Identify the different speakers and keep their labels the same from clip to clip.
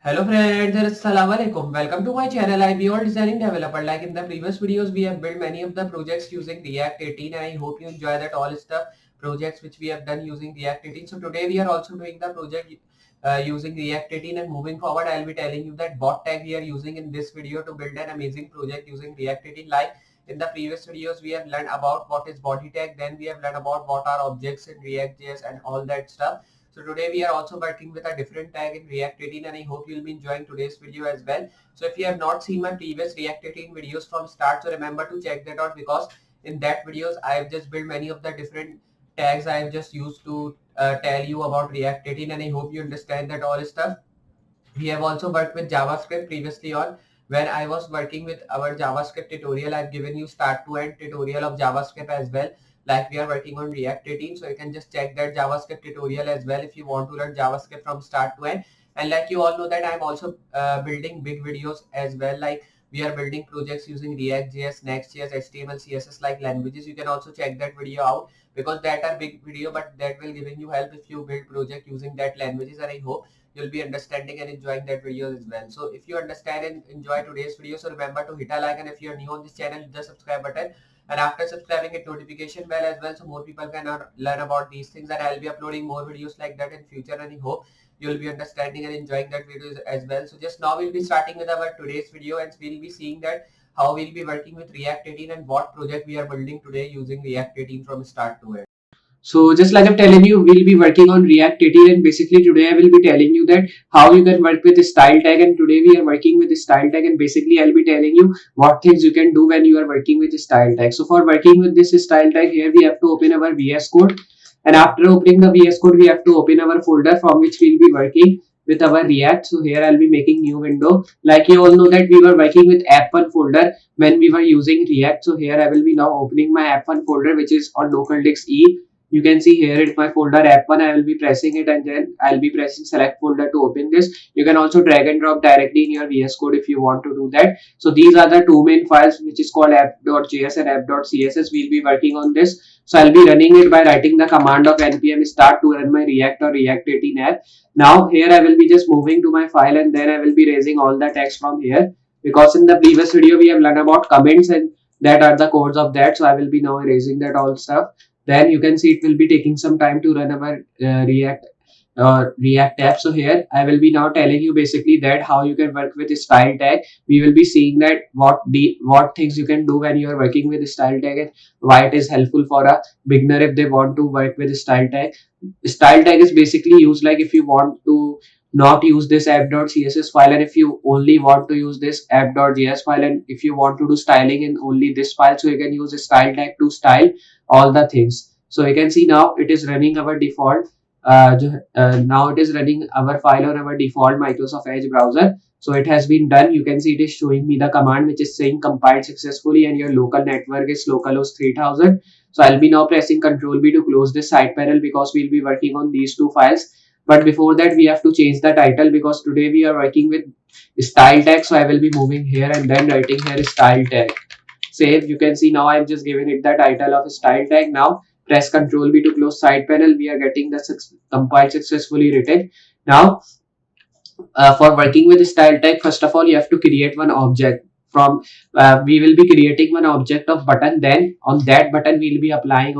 Speaker 1: Hello friends, Assalamu alaikum. Welcome to my channel. I'm your designing developer. Like in the previous videos, we have built many of the projects using React 18 and I hope you enjoy that all stuff projects which we have done using React 18. So today we are also doing the project using React 18 and moving forward I'll be telling you that bot tag we are using in this video to build an amazing project using React 18. Like in the previous videos, we have learned about what is body tag, then we have learned about what are objects in React.js and all that stuff. So today we are also working with a different tag in React 18 and I hope you'll be enjoying today's video as well. So if you have not seen my previous React 18 videos from start, so remember to check that out because in that videos I have just built many of the different tags I have just used to tell you about React 18 and I hope you understand that all stuff. We have also worked with JavaScript previously on when I was working with our JavaScript tutorial. I've given you start to end tutorial of JavaScript as well. Like we are working on React 18, so you can just check that JavaScript tutorial as well if you want to learn JavaScript from start to end. And like you all know that I'm also building big videos as well. Like we are building projects using React.js, Next.js, HTML, CSS like languages. You can also check that video out because that are big video, but that will giving you help if you build project using that languages. And I hope you'll be understanding and enjoying that video as well. So if you understand and enjoy today's video, so remember to hit a like, and if you're new on this channel, hit the subscribe button, and after subscribing, hit notification bell as well so more people can learn about these things, and I'll be uploading more videos like that in future, and I hope you'll be understanding and enjoying that videos as well. So just now we'll be starting with our today's video and we'll be seeing that how we'll be working with React 18 and what project we are building today using React 18 from start to end. So just like I'm telling you, we'll be working on React 18 and basically today I will be telling you that how you can work with style tag, and today we are working with style tag and basically I'll be telling you what things you can do when you are working with style tag. So for working with this style tag, here we have to open our VS Code, and after opening the VS Code we have to open our folder from which we'll be working with our React. So here I'll be making new window. Like you all know that we were working with app1 folder when we were using React. So here I will be now opening my app1 folder which is on localdisk E. You can see here it's my folder app1. I will be pressing it and then I'll be pressing select folder to open this. You can also drag and drop directly in your VS Code if you want to do that. So these are the two main files which is called app.js and app.css. We'll be working on this. So I'll be running it by writing the command of npm start to run my React or React 18 app. Now here I will be just moving to my file and then I will be raising all the text from here, because in the previous video we have learned about comments and that are the codes of that. So I will be now erasing that all stuff. Then you can see it will be taking some time to run our React app. So here I will be now telling you basically that how you can work with style tag. We will be seeing that what things you can do when you are working with style tag and why it is helpful for a beginner if they want to work with style tag. Style tag is basically used like if you want to not use this app.css file, and if you only want to use this app.js file, and if you want to do styling in only this file, so you can use a style tag to style all the things. So you can see now it is running our default now it is running our file on our default Microsoft Edge browser. So it has been done. You can see it is showing me the command which is saying compiled successfully and your local network is localhost 3000. So I'll be now pressing Ctrl B to close this side panel because we'll be working on these two files. But before that we have to change the title because today we are working with style tag. So I will be moving here and then writing here style tag. Save. You can see now I'm just giving it the title of style tag. Now press Ctrl B to close side panel. We are getting the compiled successfully written. Now for working with style tag, first of all you have to create one object from we will be creating one object of button, then on that button we'll be applying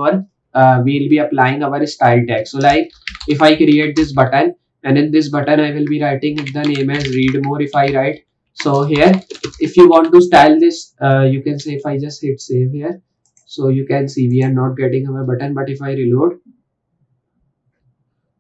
Speaker 1: our style tag. So like if I create this button and in this button I will be writing the name as read more. If I write, so here if you want to style this you can say, if I just hit save here, so you can see we are not getting our button, but if I reload,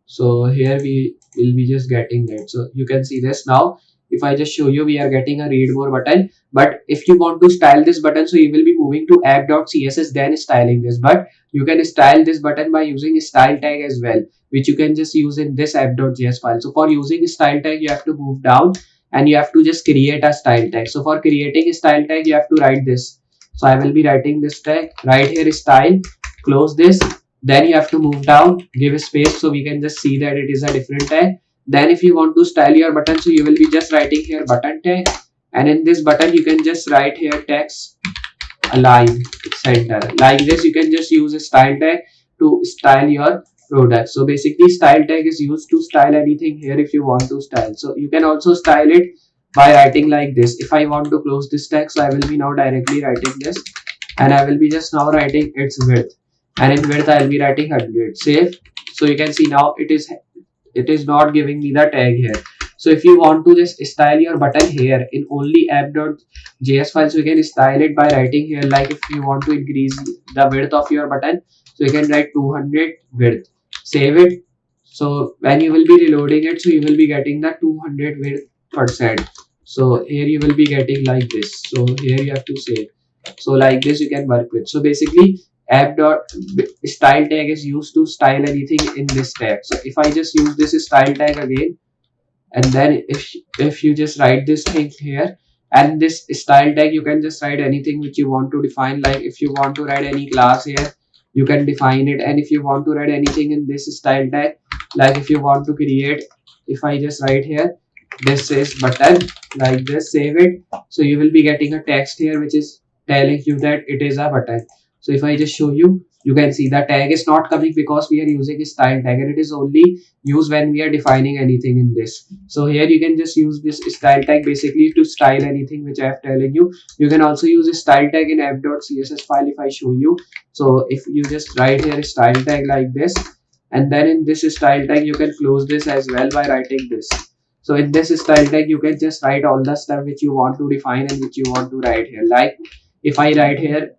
Speaker 1: so here we will be just getting that. So you can see this now. If I just show you, we are getting a read more button. But if you want to style this button, so you will be moving to app.css then styling this. But you can style this button by using style tag as well, which you can just use in this app.js file. So for using style tag, you have to move down and you have to just create a style tag. So for creating a style tag, you have to write this. So I will be writing this tag right here, style, close this. Then you have to move down, give a space so we can just see that it is a different tag. Then if you want to style your button, so you will be just writing here button tag, and in this button you can just write here text align center. Like this you can just use a style tag to style your product. So basically style tag is used to style anything here if you want to style. So you can also style it by writing like this. If I want to close this tag, so I will be now directly writing this, and I will be just now writing its width, and in width I will be writing 100. Save. So you can see now it is not giving me the tag here. So if you want to just style your button here in only app.js file, so you can style it by writing here, like if you want to increase the width of your button, so you can write 200 width. Save it. So when you will be reloading it, so you will be getting the 200 width percent. So here you will be getting like this. So here you have to save. So like this you can work with. So basically app dot style tag is used to style anything in this tag. So if I just use this style tag again, and then if you just write this thing here, and this style tag you can just write anything which you want to define, like if you want to write any class here, you can define it. And if you want to write anything in this style tag, like if you want to create, if I just write here, this is button, like this, save it. So you will be getting a text here which is telling you that it is a button. So if I just show you, you can see the tag is not coming because we are using a style tag, and it is only used when we are defining anything in this. So here you can just use this style tag basically to style anything which I have telling you. You can also use a style tag in app.css file if I show you. So if you just write here style tag like this, and then in this style tag you can close this as well by writing this. So in this style tag you can just write all the stuff which you want to define and which you want to write here. Like if I write here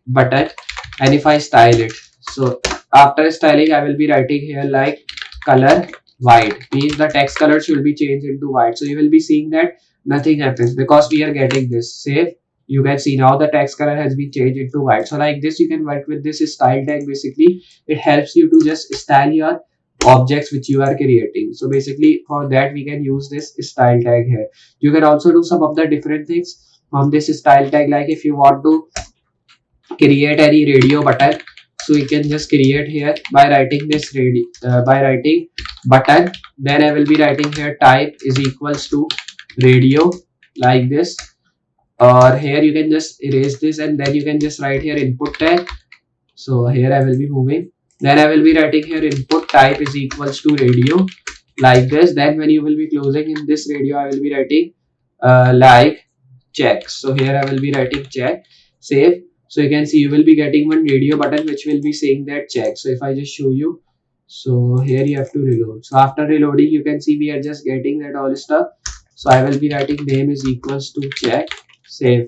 Speaker 1: button, and if I style it, so after styling I will be writing here like color white, means the text color should be changed into white. So you will be seeing that nothing happens because we are getting this. Save. You can see now the text color has been changed into white. So like this you can work with this style tag. Basically it helps you to just style your objects which you are creating. So basically for that we can use this style tag here. You can also do some of the different things from this style tag, like if you want to create any radio button, so you can just create here by writing this by writing button, then I will be writing here type is equals to radio, like this. Or here you can just erase this, and then you can just write here input tag. So here I will be moving, then I will be writing here input type is equals to radio, like this. Then when you will be closing in this radio, I will be writing like check. So here I will be writing check. Save. So you can see you will be getting one radio button which will be saying that check. So if I just show you, so here you have to reload. So after reloading you can see we are just getting that all stuff. So I will be writing name is equals to check. Save.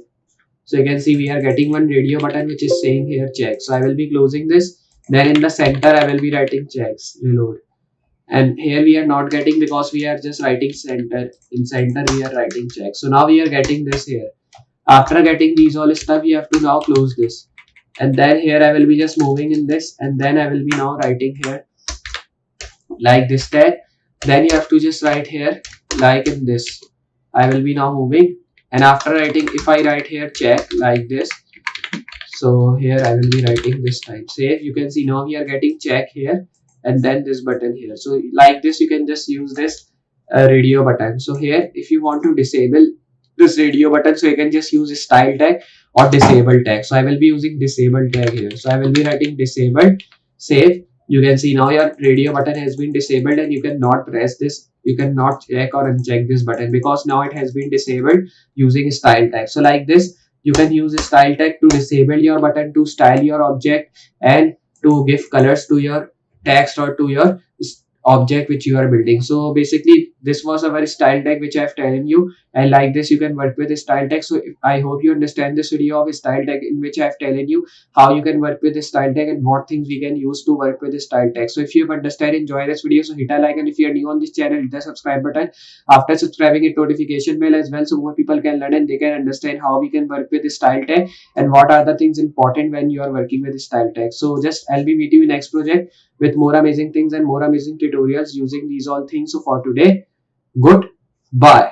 Speaker 1: So you can see we are getting one radio button which is saying here check. So I will be closing this. Then in the center I will be writing checks. Reload. And here we are not getting because we are just writing center. In center we are writing check. So now we are getting this here. After getting these all stuff, you have to now close this, and then here I will be just moving in this, and then I will be now writing here like this tag. Then you have to just write here like in this. I will be now moving, and after writing, if I write here check like this, so here I will be writing this time. Save. You can see now we are getting check here, and then this button here. So like this you can just use this radio button. So here if you want to disable this radio button, so you can just use style tag or disable tag. So I will be using disable tag here. So I will be writing disabled. Save. You can see now your radio button has been disabled, and you cannot press this, you cannot check or uncheck this button because now it has been disabled using style tag. So like this you can use a style tag to disable your button, to style your object, and to give colors to your text or to your object which you are building. So basically this was our style tag which I have telling you, and like this you can work with style tag. So I hope you understand this video of style tag, in which I have telling you how you can work with the style tag and what things we can use to work with the style tag. So if you understand, enjoy this video, so hit a like, and if you are new on this channel, hit the subscribe button. After subscribing, hit notification bell as well, so more people can learn and they can understand how we can work with the style tag and what are the things important when you are working with the style tag. So just I'll be meeting you next project with more amazing things and more amazing tutorials using these all things. So for today, goodbye.